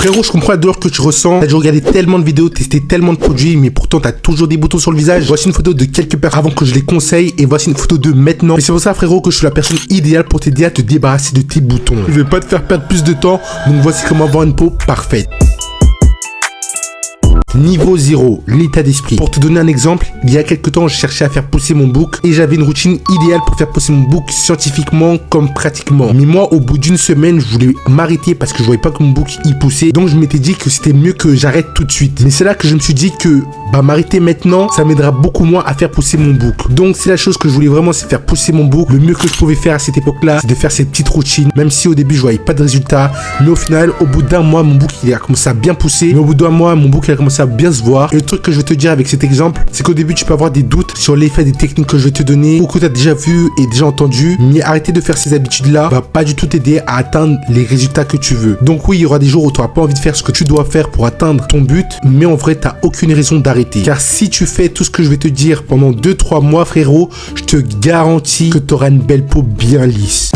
Frérot, je comprends la douleur que tu ressens. T'as déjà regardé tellement de vidéos, testé tellement de produits, mais pourtant t'as toujours des boutons sur le visage. Voici une photo de quelques personnes avant que je les conseille et voici une photo de maintenant. Et c'est pour ça, frérot, que je suis la personne idéale pour t'aider à te débarrasser de tes boutons. Je vais pas te faire perdre plus de temps, donc voici comment avoir une peau parfaite. Niveau 0, l'état d'esprit. Pour te donner un exemple, il y a quelques temps, je cherchais à faire pousser mon bouc et j'avais une routine idéale pour faire pousser mon bouc scientifiquement comme pratiquement. Mais moi, au bout d'une semaine, je voulais m'arrêter parce que je voyais pas que mon bouc y poussait. Donc je m'étais dit que c'était mieux que j'arrête tout de suite. Mais c'est là que je me suis dit que m'arrêter maintenant, ça m'aidera beaucoup moins à faire pousser mon bouc. Donc c'est la chose que je voulais vraiment, c'est faire pousser mon bouc. Le mieux que je pouvais faire à cette époque-là, c'est de faire cette petite routine. Même si au début, je voyais pas de résultats. Mais au final, au bout d'un mois, mon bouc, il a commencé à bien pousser. Mais au bout d'un mois, mon bouc, il a commencé à bien se voir. Et le truc que je vais te dire avec cet exemple, c'est qu'au début, tu peux avoir des doutes sur l'effet des techniques que je vais te donner ou que tu as déjà vu et déjà entendu. Mais arrêter de faire ces habitudes-là va pas du tout t'aider à atteindre les résultats que tu veux. Donc oui, il y aura des jours où tu n'auras pas envie de faire ce que tu dois faire pour atteindre ton but. Mais en vrai, tu n'as aucune raison d'arrêter. Car si tu fais tout ce que je vais te dire pendant 2-3 mois, frérot, je te garantis que tu auras une belle peau bien lisse.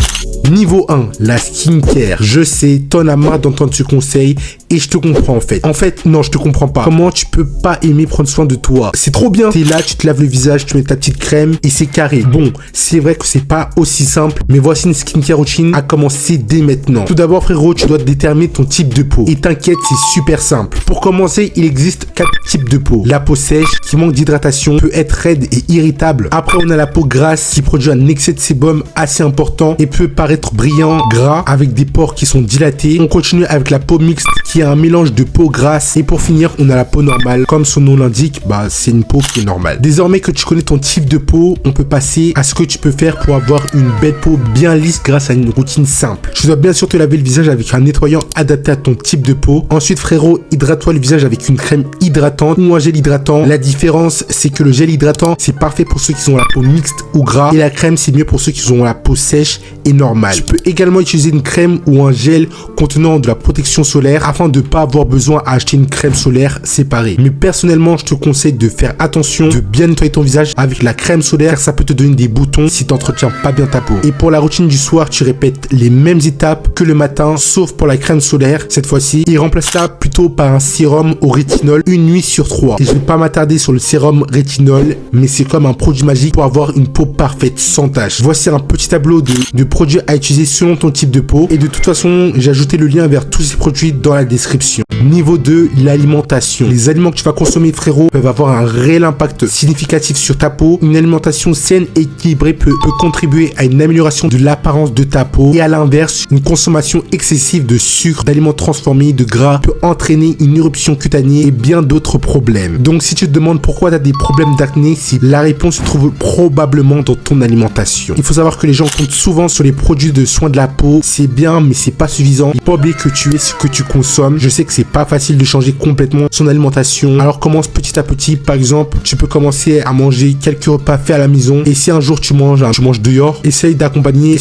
Niveau 1, la skincare. Je sais, t'en as marre d'entendre ce conseil et je te comprends en fait. En fait, non, je te comprends pas. Comment tu peux pas aimer prendre soin de toi? C'est trop bien. T'es là, tu te laves le visage, tu mets ta petite crème et c'est carré. Bon, c'est vrai que c'est pas aussi simple, mais voici une skincare routine à commencer dès maintenant. Tout d'abord, frérot, tu dois déterminer ton type de peau. Et t'inquiète, c'est super simple. Pour commencer, il existe 4 types de peau. La peau sèche, qui manque d'hydratation, peut être raide et irritable. Après, on a la peau grasse, qui produit un excès de sébum assez important et peut paraître brillant, gras, avec des pores qui sont dilatés. On continue avec la peau mixte, qui est un mélange de peau grasse. Et pour finir, on a la peau normale. Comme son nom l'indique, c'est une peau qui est normale. Désormais que tu connais ton type de peau, on peut passer à ce que tu peux faire pour avoir une belle peau bien lisse grâce à une routine simple. Tu dois bien sûr te laver le visage avec un nettoyant adapté à ton type de peau. Ensuite, frérot, hydrate-toi le visage avec une crème hydratante ou un gel hydratant. La différence, c'est que le gel hydratant, c'est parfait pour ceux qui ont la peau mixte ou gras. Et la crème, c'est mieux pour ceux qui ont la peau sèche et normale. Tu peux également utiliser une crème ou un gel contenant de la protection solaire afin de ne pas avoir besoin à acheter une crème solaire séparée. Mais personnellement, je te conseille de faire attention, de bien nettoyer ton visage avec la crème solaire, ça peut te donner des boutons si tu n'entretiens pas bien ta peau. Et pour la routine du soir, tu répètes les mêmes étapes que le matin, sauf pour la crème solaire cette fois-ci, et remplace-la plutôt par un sérum au rétinol une nuit sur 3. Et je vais pas m'attarder sur le sérum rétinol, mais c'est comme un produit magique pour avoir une peau parfaite sans tache. Voici un petit tableau de produits à utiliser selon ton type de peau. Et de toute façon, j'ai ajouté le lien vers tous ces produits dans la description. Niveau 2, l'alimentation. Les aliments que tu vas consommer, frérot, peuvent avoir un réel impact significatif sur ta peau. Une alimentation saine et équilibrée peut contribuer à une amélioration de l'apparence de ta peau. Et à l'inverse, une consommation excessive de sucre, d'aliments transformés, de gras peut entraîner une éruption cutanée et bien d'autres problèmes. Donc si tu te demandes pourquoi tu as des problèmes d'acné, la réponse se trouve probablement dans ton alimentation. Il faut savoir que les gens comptent souvent sur les produits de soins de la peau. C'est bien, mais c'est pas suffisant. Il faut pas oublier que tu es ce que tu consommes. Je sais que c'est pas facile de changer complètement son alimentation. Alors commence petit à petit. Par exemple, tu peux commencer à manger quelques repas faits à la maison. Et si un jour tu manges dehors, essaye d'accompagner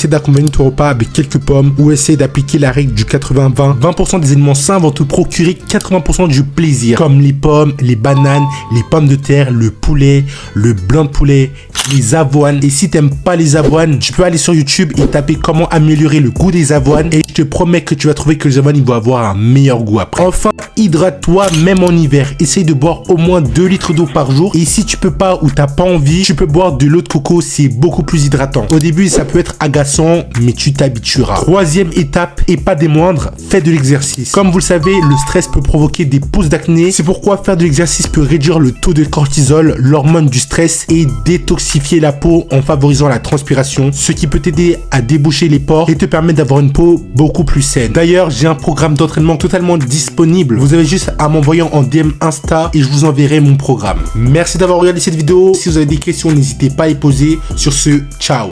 ton repas avec quelques pommes ou essaye d'appliquer la règle du 80-20. 20% des aliments sains vont te procurer 80% du plaisir, comme les pommes, les bananes, les pommes de terre, le poulet, le blanc de poulet, les avoines. Et si t'aimes pas les avoines, tu peux aller sur YouTube et taper comment améliorer le goût des avoines et je te promets que tu vas trouver que les avoines ils vont avoir un meilleur goût après. Enfin, hydrate-toi même en hiver. Essaye de boire au moins 2 litres d'eau par jour et si tu peux pas ou t'as pas envie, tu peux boire de l'eau de coco, c'est beaucoup plus hydratant. Au début, ça peut être agaçant, mais tu t'habitueras. Troisième étape et pas des moindres, fais de l'exercice. Comme vous le savez, le stress peut provoquer des pousses d'acné. C'est pourquoi faire de l'exercice peut réduire le taux de cortisol, l'hormone du stress et détoxifier la peau en favorisant la transpiration, ce qui peut t'aider à déboucher les pores et te permettre d'avoir une peau beaucoup plus saine. D'ailleurs, j'ai un programme d'entraînement totalement disponible. Vous avez juste à m'envoyer en DM Insta et je vous enverrai mon programme. Merci d'avoir regardé cette vidéo. Si vous avez des questions, n'hésitez pas à y poser. Sur ce, ciao.